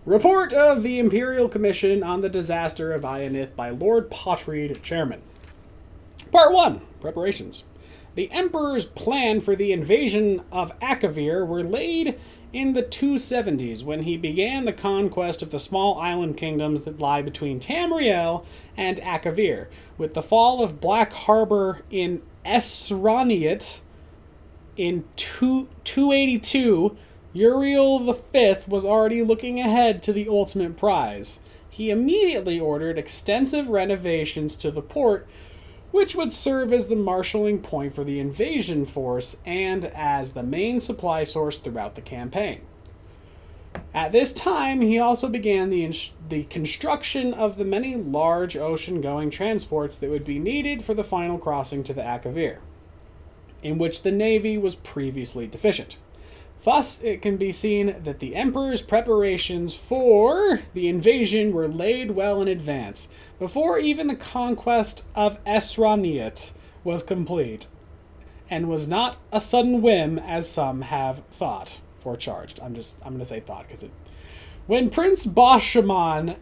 Report of the Imperial Commission on the Disaster of Ionith by Lord Potreed, Chairman. Part 1. Preparations. The Emperor's plan for the invasion of Akavir were laid in the 270s when he began the conquest of the small island kingdoms that lie between Tamriel and Akavir. With the fall of Black Harbor in Esraniot in 282, Uriel V was already looking ahead to the ultimate prize. He immediately ordered extensive renovations to the port, which would serve as the marshalling point for the invasion force and as the main supply source throughout the campaign. At this time, he also began the construction of the many large ocean-going transports that would be needed for the final crossing to the Akavir, in which the Navy was previously deficient. Thus, it can be seen that the Emperor's preparations for the invasion were laid well in advance, before even the conquest of Esraniot was complete, and was not a sudden whim as some have thought, or charged. I'm going to say thought, because when Prince Bashaman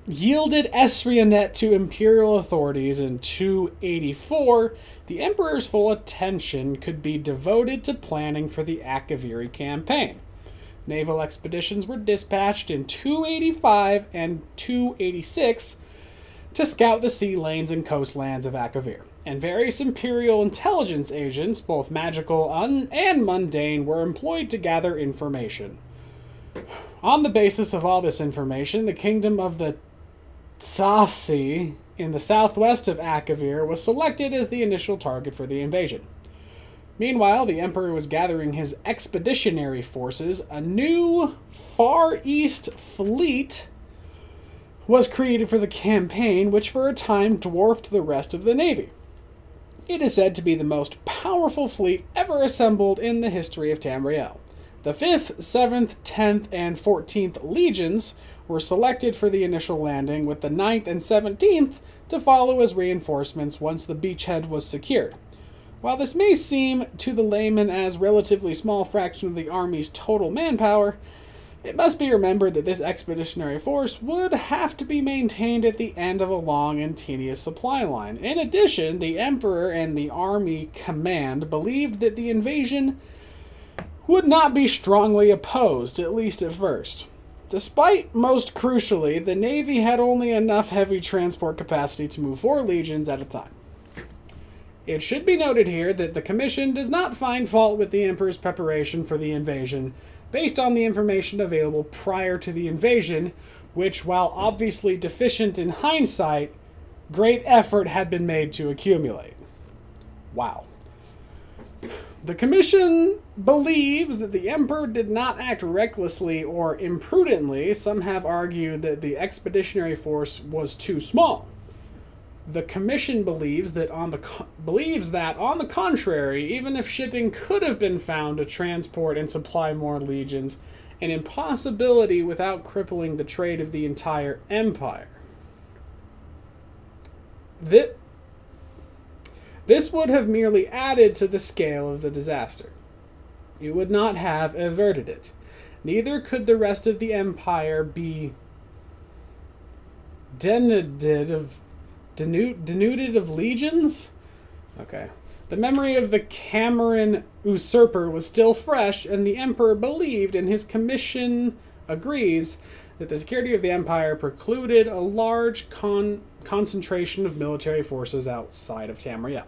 yielded Esraniot to imperial authorities in 284, the Emperor's full attention could be devoted to planning for the Akaviri campaign. Naval expeditions were dispatched in 285 and 286 to scout the sea lanes and coastlands of Akavir, and various imperial intelligence agents, both magical and mundane, were employed to gather information. On the basis of all this information, the kingdom of the Tsasi in the southwest of Akavir was selected as the initial target for the invasion. Meanwhile, the Emperor was gathering his expeditionary forces. A new Far East fleet was created for the campaign, which for a time dwarfed the rest of the Navy. It is said to be the most powerful fleet ever assembled in the history of Tamriel. The 5th, 7th, 10th, and 14th Legions were selected for the initial landing, with the 9th and 17th to follow as reinforcements once the beachhead was secured. While this may seem to the layman as a relatively small fraction of the army's total manpower, it must be remembered that this expeditionary force would have to be maintained at the end of a long and tedious supply line. In addition, the Emperor and the army command believed that the invasion would not be strongly opposed, at least at first. Despite, most crucially, the Navy had only enough heavy transport capacity to move 4 legions at a time. It should be noted here that the Commission does not find fault with the Emperor's preparation for the invasion, based on the information available prior to the invasion, which, while obviously deficient in hindsight, great effort had been made to accumulate. Wow. The Commission believes that the Emperor did not act recklessly or imprudently. Some have argued that the expeditionary force was too small. The Commission believes that, on the contrary, even if shipping could have been found to transport and supply more legions, an impossibility without crippling the trade of the entire empire. This would have merely added to the scale of the disaster. It would not have averted it. Neither could the rest of the empire be denuded of legions? Okay. The memory of the Cameron usurper was still fresh, and the Emperor believed, and his commission agrees, that the security of the empire precluded a large concentration of military forces outside of Tamriel.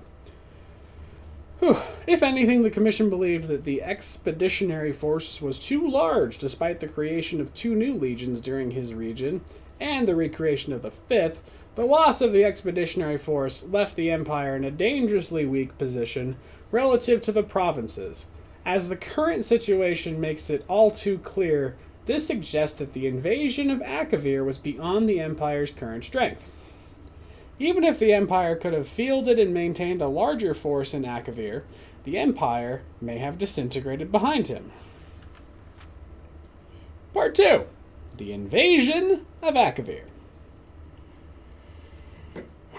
If anything, the Commission believed that the expeditionary force was too large, despite the creation of 2 new legions during his region, and the recreation of the 5th. The loss of the expeditionary force left the Empire in a dangerously weak position relative to the provinces. As the current situation makes it all too clear, this suggests that the invasion of Akavir was beyond the Empire's current strength. Even if the Empire could have fielded and maintained a larger force in Akavir, the Empire may have disintegrated behind him. Part 2. The Invasion of Akavir.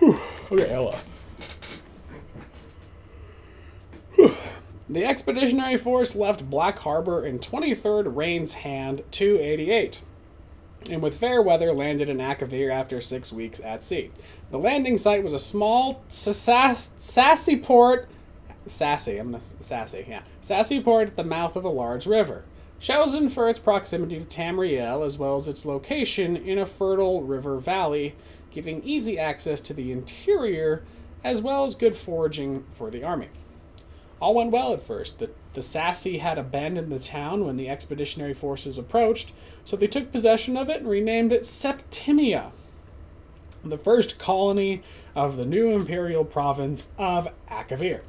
Okay, hello. The expeditionary force left Black Harbor in 23rd Rain's Hand 288, and with fair weather landed in Akavir after 6 weeks at sea. The landing site was a small sassy port at the mouth of a large river, chosen for its proximity to Tamriel as well as its location in a fertile river valley, giving easy access to the interior as well as good foraging for the army. All went well at first. The Sassy had abandoned the town when the expeditionary forces approached, so they took possession of it and renamed it Septimia, the first colony of the new imperial province of Akavir.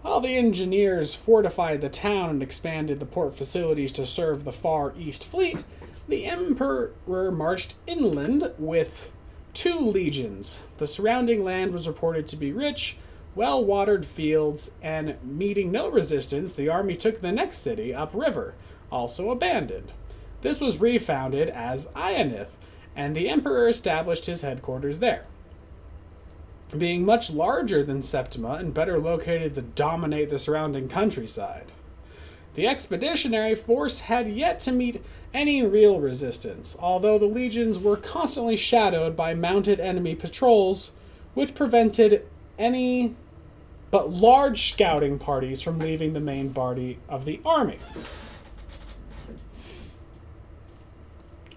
While the engineers fortified the town and expanded the port facilities to serve the Far East Fleet, the Emperor marched inland with 2 legions. The surrounding land was reported to be rich, well-watered fields, and meeting no resistance, the army took the next city upriver, also abandoned. This was refounded as Ionith, and the emperor established his headquarters there. Being much larger than Septima and better located to dominate the surrounding countryside. The expeditionary force had yet to meet any real resistance, although the legions were constantly shadowed by mounted enemy patrols, which prevented any but large scouting parties from leaving the main body of the army.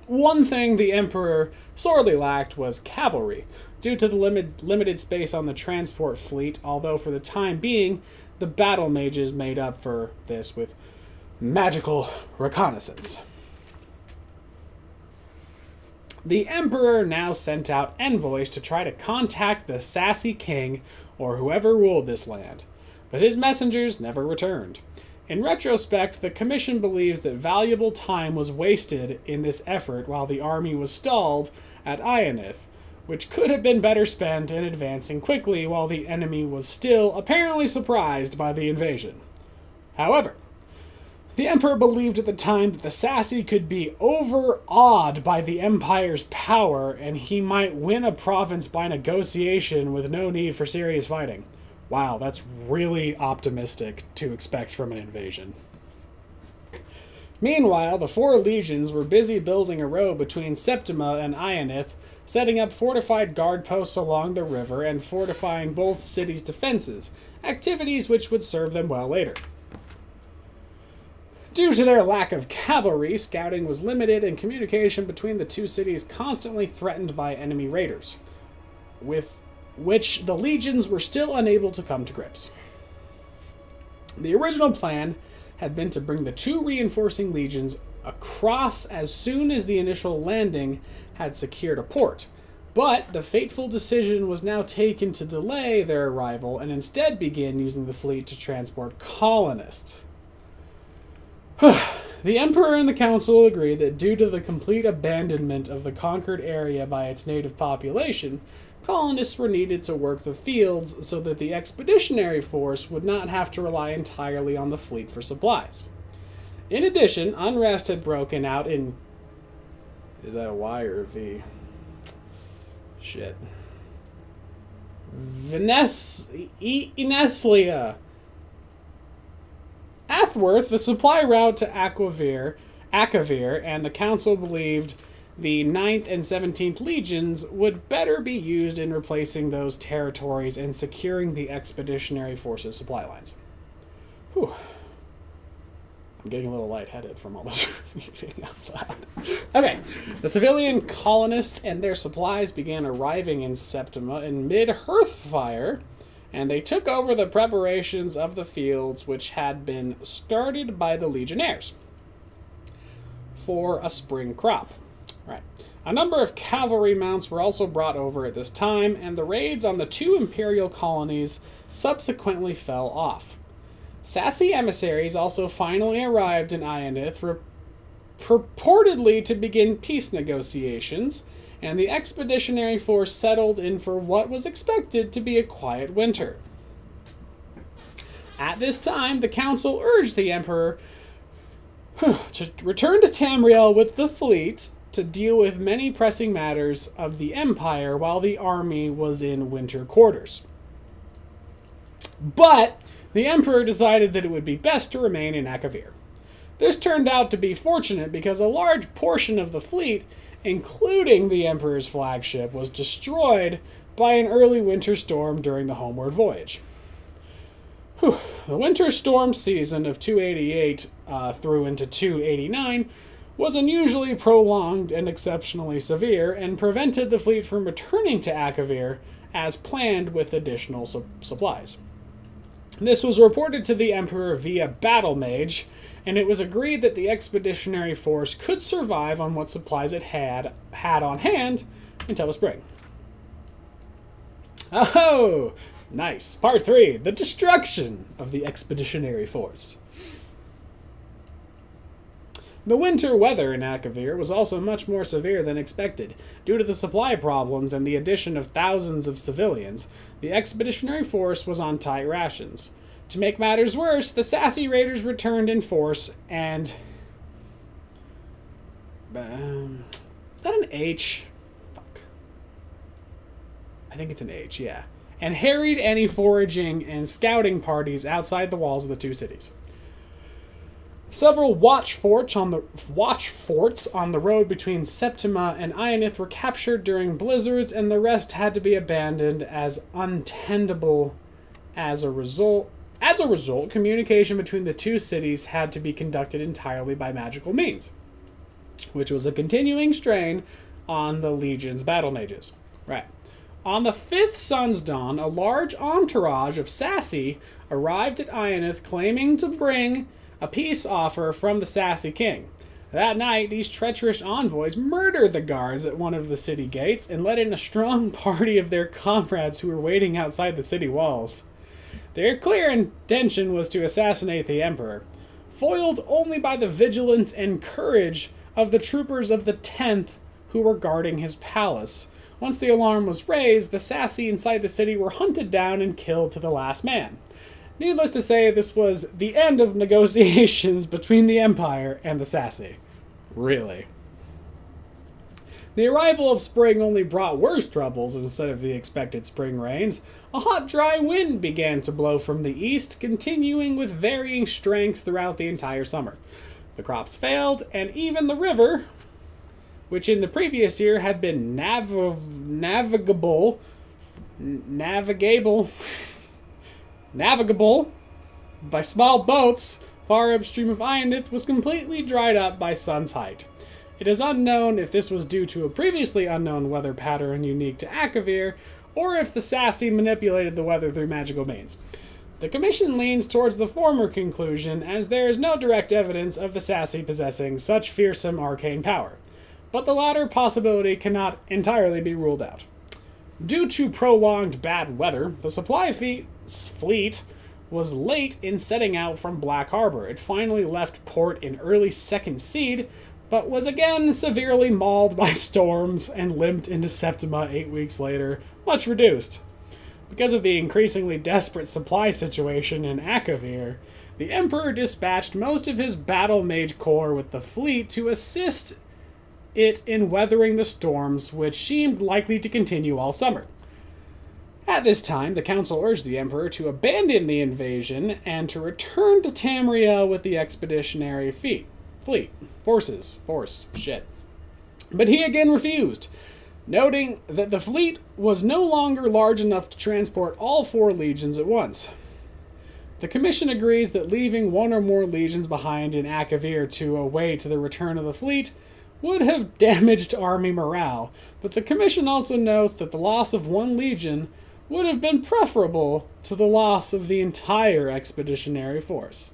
One thing the Emperor sorely lacked was cavalry, due to the limited space on the transport fleet, although for the time being, the battle mages made up for this with magical reconnaissance. The Emperor now sent out envoys to try to contact the Sassy King or whoever ruled this land, but his messengers never returned. In retrospect, the Commission believes that valuable time was wasted in this effort while the army was stalled at Ionith, which could have been better spent in advancing quickly while the enemy was still apparently surprised by the invasion. However, the Emperor believed at the time that the Sassy could be overawed by the Empire's power and he might win a province by negotiation with no need for serious fighting. Wow, that's really optimistic to expect from an invasion. Meanwhile, the 4 legions were busy building a road between Septima and Ionith, setting up fortified guard posts along the river and fortifying both cities' defenses, activities which would serve them well later. Due to their lack of cavalry, scouting was limited and communication between the 2 cities constantly threatened by enemy raiders, with which the legions were still unable to come to grips. The original plan had been to bring the 2 reinforcing legions across as soon as the initial landing had secured a port, but the fateful decision was now taken to delay their arrival and instead begin using the fleet to transport colonists. The Emperor and the Council agreed that due to the complete abandonment of the conquered area by its native population, colonists were needed to work the fields so that the expeditionary force would not have to rely entirely on the fleet for supplies. In addition, unrest had broken out in... Is that a Y or a V? Shit. Ineslia. Athworth, the supply route to Akavir, and the Council believed the 9th and 17th Legions would better be used in replacing those territories and securing the expeditionary forces' supply lines. Whew. I'm getting a little lightheaded from all this reading out loud. Okay, the civilian colonists and their supplies began arriving in Septima in mid-Hearthfire, and they took over the preparations of the fields which had been started by the legionnaires for a spring crop. Right. A number of cavalry mounts were also brought over at this time, and the raids on the 2 imperial colonies subsequently fell off. Sassy emissaries also finally arrived in Ionith, purportedly to begin peace negotiations, and the expeditionary force settled in for what was expected to be a quiet winter. At this time, the Council urged the Emperor to return to Tamriel with the fleet to deal with many pressing matters of the Empire while the army was in winter quarters. But the Emperor decided that it would be best to remain in Akavir. This turned out to be fortunate because a large portion of the fleet, including the Emperor's flagship, was destroyed by an early winter storm during the homeward voyage. The winter storm season of 288 through into 289 was unusually prolonged and exceptionally severe, and prevented the fleet from returning to Akavir as planned with additional supplies. This was reported to the Emperor via battle mage, and it was agreed that the expeditionary force could survive on what supplies it had on hand until the spring. Oh, nice. Part 3, the destruction of the expeditionary force. The winter weather in Akavir was also much more severe than expected. Due to the supply problems and the addition of thousands of civilians, the expeditionary force was on tight rations. To make matters worse, the sassy raiders returned in force and... is that an H? Fuck. I think it's an H, yeah. And harried any foraging and scouting parties outside the walls of the two cities. Several watch forts on the road between Septima and Ionith were captured during blizzards, and the rest had to be abandoned as untenable. As a result, communication between the two cities had to be conducted entirely by magical means, which was a continuing strain on the Legion's battle mages. Right. On the fifth sun's dawn, a large entourage of Sassy arrived at Ionith claiming to bring a peace offer from the Sassy king. That night, these treacherous envoys murdered the guards at one of the city gates and let in a strong party of their comrades who were waiting outside the city walls. Their clear intention was to assassinate the Emperor, foiled only by the vigilance and courage of the troopers of the 10th who were guarding his palace. Once the alarm was raised, the Sassy inside the city were hunted down and killed to the last man. Needless to say, this was the end of negotiations between the Empire and the Sassy. Really. The arrival of spring only brought worse troubles instead of the expected spring rains. A hot, dry wind began to blow from the east, continuing with varying strengths throughout the entire summer. The crops failed, and even the river, which in the previous year had been navigable by small boats far upstream of Ionith, was completely dried up by sun's height. It is unknown if this was due to a previously unknown weather pattern unique to Akavir, or if the Sassy manipulated the weather through magical means. The Commission leans towards the former conclusion, as there is no direct evidence of the Sassy possessing such fearsome arcane power, but the latter possibility cannot entirely be ruled out. Due to prolonged bad weather, the supply fleet was late in setting out from Black Harbor. It finally left port in early Second Seed, but was again severely mauled by storms and limped into Septima 8 weeks later, much reduced. Because of the increasingly desperate supply situation in Akavir, the Emperor dispatched most of his battle mage corps with the fleet to assist it in weathering the storms, which seemed likely to continue all summer. At this time, the council urged the Emperor to abandon the invasion and to return to Tamriel with the expeditionary force. But he again refused, noting that the fleet was no longer large enough to transport all 4 legions at once. The Commission agrees that leaving 1 or more legions behind in Akavir to await the return of the fleet would have damaged army morale, but the Commission also notes that the loss of 1 legion would have been preferable to the loss of the entire expeditionary force.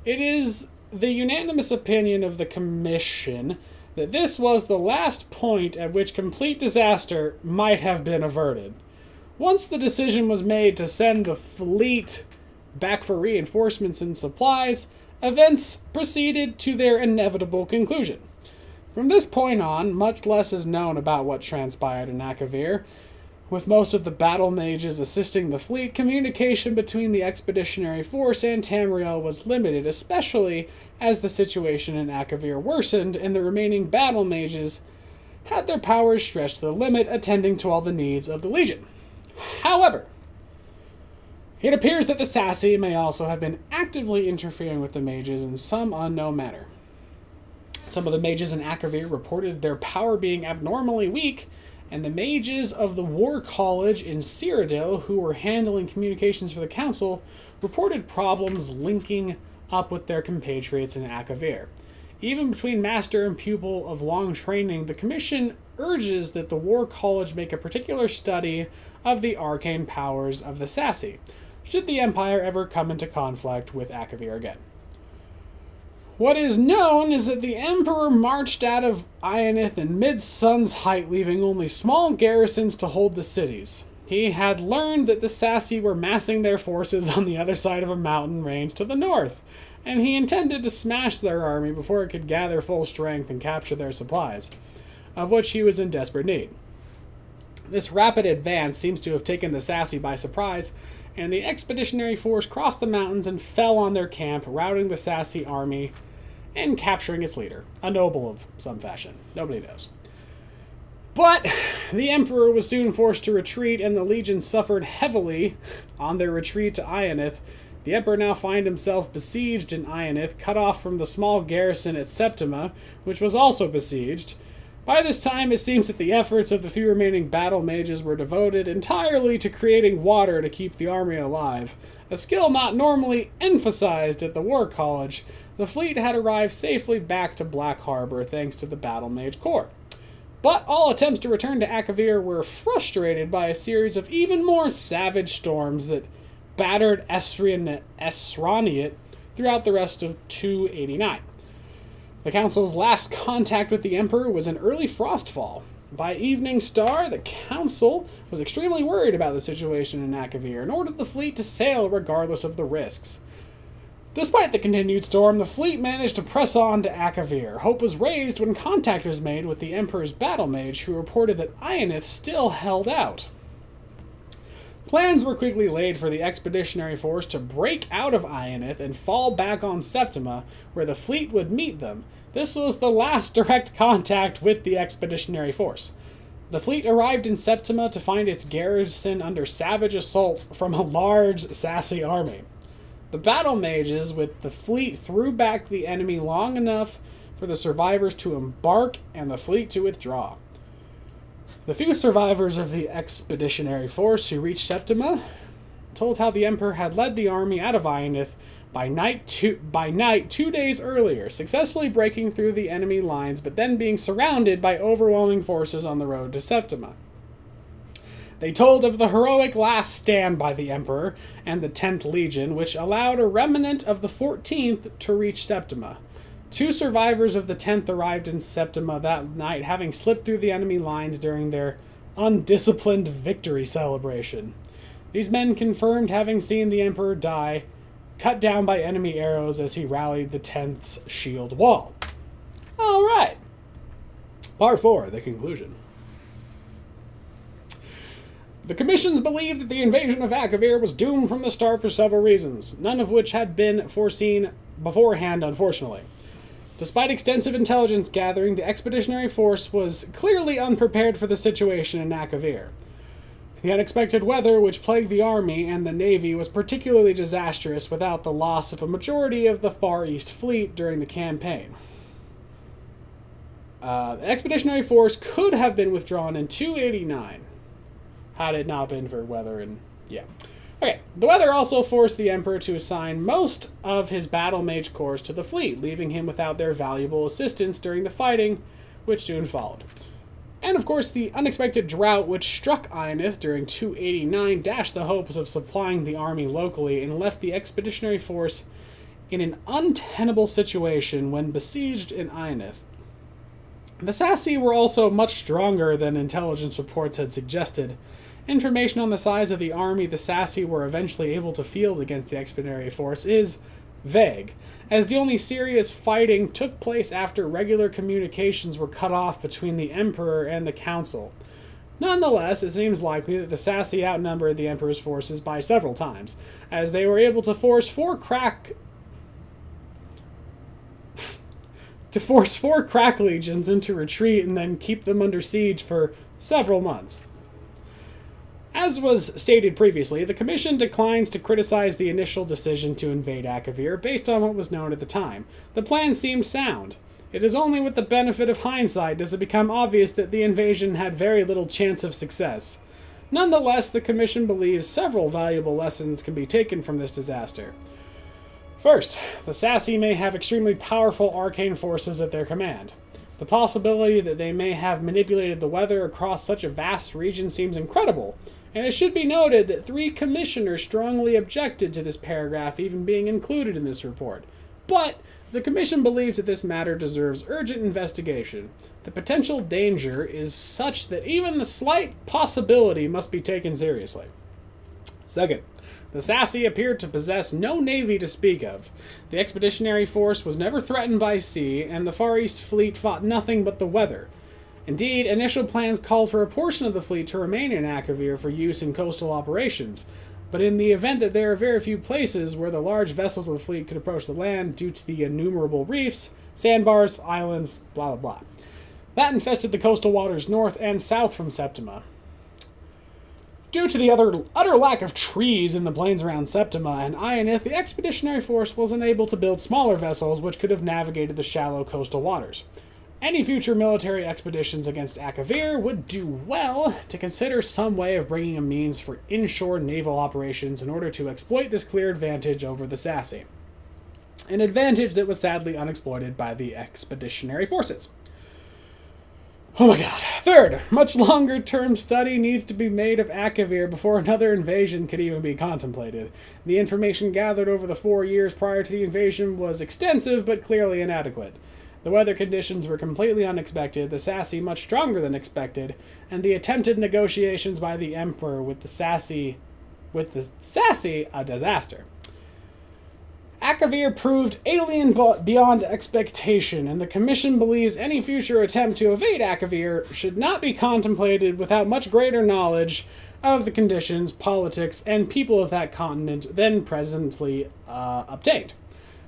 It is the unanimous opinion of the Commission that this was the last point at which complete disaster might have been averted. Once the decision was made to send the fleet back for reinforcements and supplies, events proceeded to their inevitable conclusion. From this point on, much less is known about what transpired in Akavir. With most of the battle mages assisting the fleet, communication between the expeditionary force and Tamriel was limited, especially as the situation in Akavir worsened and the remaining battle mages had their powers stretched to the limit, attending to all the needs of the Legion. However, It appears that the Sassy may also have been actively interfering with the mages in some unknown manner. Some of the mages in Akavir reported their power being abnormally weak, and the mages of the War College in Cyrodiil, who were handling communications for the Council, reported problems linking up with their compatriots in Akavir. Even between master and pupil of long training, the Commission urges that the War College make a particular study of the arcane powers of the Sassy, should the Empire ever come into conflict with Akavir again. What is known is that the Emperor marched out of Ionith in mid-sun's height, leaving only small garrisons to hold the cities. He had learned that the Sassy were massing their forces on the other side of a mountain range to the north, and he intended to smash their army before it could gather full strength and capture their supplies, of which he was in desperate need. This rapid advance seems to have taken the Sassy by surprise, and the expeditionary force crossed the mountains and fell on their camp, routing the Sassy army and capturing its leader, a noble of some fashion. Nobody knows. But the Emperor was soon forced to retreat, and the legion suffered heavily on their retreat to Ionith. The Emperor now found himself besieged in Ionith, cut off from the small garrison at Septima, which was also besieged. By this time, it seems that the efforts of the few remaining battle mages were devoted entirely to creating water to keep the army alive, a skill not normally emphasized at the War College. The fleet had arrived safely back to Black Harbor thanks to the Battle Mage Corps. But all attempts to return to Akavir were frustrated by a series of even more savage storms that battered Esraniot throughout the rest of 289. The Council's last contact with the Emperor was an early frostfall. By Evening Star, the Council was extremely worried about the situation in Akavir and ordered the fleet to sail regardless of the risks. Despite the continued storm, the fleet managed to press on to Akavir. Hope was raised when contact was made with the Emperor's battle mage, who reported that Ionith still held out. Plans were quickly laid for the expeditionary force to break out of Ionith and fall back on Septima, where the fleet would meet them. This was the last direct contact with the expeditionary force. The fleet arrived in Septima to find its garrison under savage assault from a large Sassy army. The battle mages with the fleet threw back the enemy long enough for the survivors to embark and the fleet to withdraw. The few survivors of the expeditionary force who reached Septima told how the Emperor had led the army out of Ionith by night 2 days earlier, successfully breaking through the enemy lines, but then being surrounded by overwhelming forces on the road to Septima. They told of the heroic last stand by the Emperor and the 10th Legion, which allowed a remnant of the 14th to reach Septima. 2 survivors of the 10th arrived in Septima that night, having slipped through the enemy lines during their undisciplined victory celebration. These men confirmed having seen the Emperor die, cut down by enemy arrows as he rallied the 10th's shield wall. All right. Part 4, the conclusion. The Commissions believed that the invasion of Akavir was doomed from the start for several reasons, none of which had been foreseen beforehand, unfortunately. Despite extensive intelligence gathering, the expeditionary force was clearly unprepared for the situation in Akavir. The unexpected weather which plagued the army and the navy was particularly disastrous without the loss of a majority of the Far East fleet during the campaign. The expeditionary force could have been withdrawn in 289, had it not been for weather and... yeah. Okay, the weather also forced the Emperor to assign most of his battle mage corps to the fleet, leaving him without their valuable assistance during the fighting, which soon followed. And of course, the unexpected drought which struck Ionith during 289 dashed the hopes of supplying the army locally and left the expeditionary force in an untenable situation when besieged in Ionith. The Sassy were also much stronger than intelligence reports had suggested. Information on the size of the army the Sassy were eventually able to field against the expeditionary force is vague, as the only serious fighting took place after regular communications were cut off between the Emperor and the Council. Nonetheless, it seems likely that the Sassy outnumbered the Emperor's forces by several times, as they were able to force four crack legions into retreat and then keep them under siege for several months. As was stated previously, the Commission declines to criticize the initial decision to invade Akavir based on what was known at the time. The plan seemed sound. It is only with the benefit of hindsight does it become obvious that the invasion had very little chance of success. Nonetheless, the Commission believes several valuable lessons can be taken from this disaster. First, the Sassy may have extremely powerful arcane forces at their command. The possibility that they may have manipulated the weather across such a vast region seems incredible, and it should be noted that 3 commissioners strongly objected to this paragraph even being included in this report. But the Commission believes that this matter deserves urgent investigation. The potential danger is such that even the slight possibility must be taken seriously. Second, the Sassy appeared to possess no navy to speak of. The expeditionary force was never threatened by sea, and the Far East fleet fought nothing but the weather. Indeed, initial plans called for a portion of the fleet to remain in Akavir for use in coastal operations, but in the event that there are very few places where the large vessels of the fleet could approach the land due to the innumerable reefs, sandbars, islands, blah blah blah. That infested the coastal waters north and south from Septima. Due to the utter lack of trees in the plains around Septima and Ionith, the expeditionary force was unable to build smaller vessels which could have navigated the shallow coastal waters. Any future military expeditions against Akavir would do well to consider some way of bringing a means for inshore naval operations in order to exploit this clear advantage over the Sassy. An advantage that was sadly unexploited by the expeditionary forces. Oh my god. Third, much longer-term study needs to be made of Akavir before another invasion could even be contemplated. The information gathered over the 4 years prior to the invasion was extensive but clearly inadequate. The weather conditions were completely unexpected, the Sassy much stronger than expected, and the attempted negotiations by the Emperor with the Sassy a disaster. Akavir proved alien beyond expectation, and the Commission believes any future attempt to evade Akavir should not be contemplated without much greater knowledge of the conditions, politics, and people of that continent than presently obtained.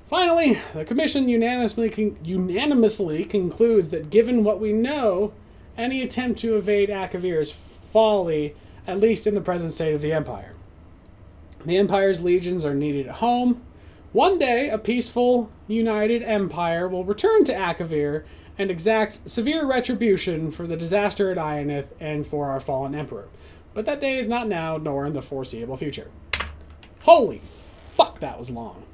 Finally, the Commission unanimously concludes that given what we know, any attempt to evade Akavir is folly, at least in the present state of the Empire. The Empire's legions are needed at home. One day, a peaceful, united Empire will return to Akavir and exact severe retribution for the disaster at Ionith and for our fallen Emperor. But that day is not now, nor in the foreseeable future. Holy fuck, that was long.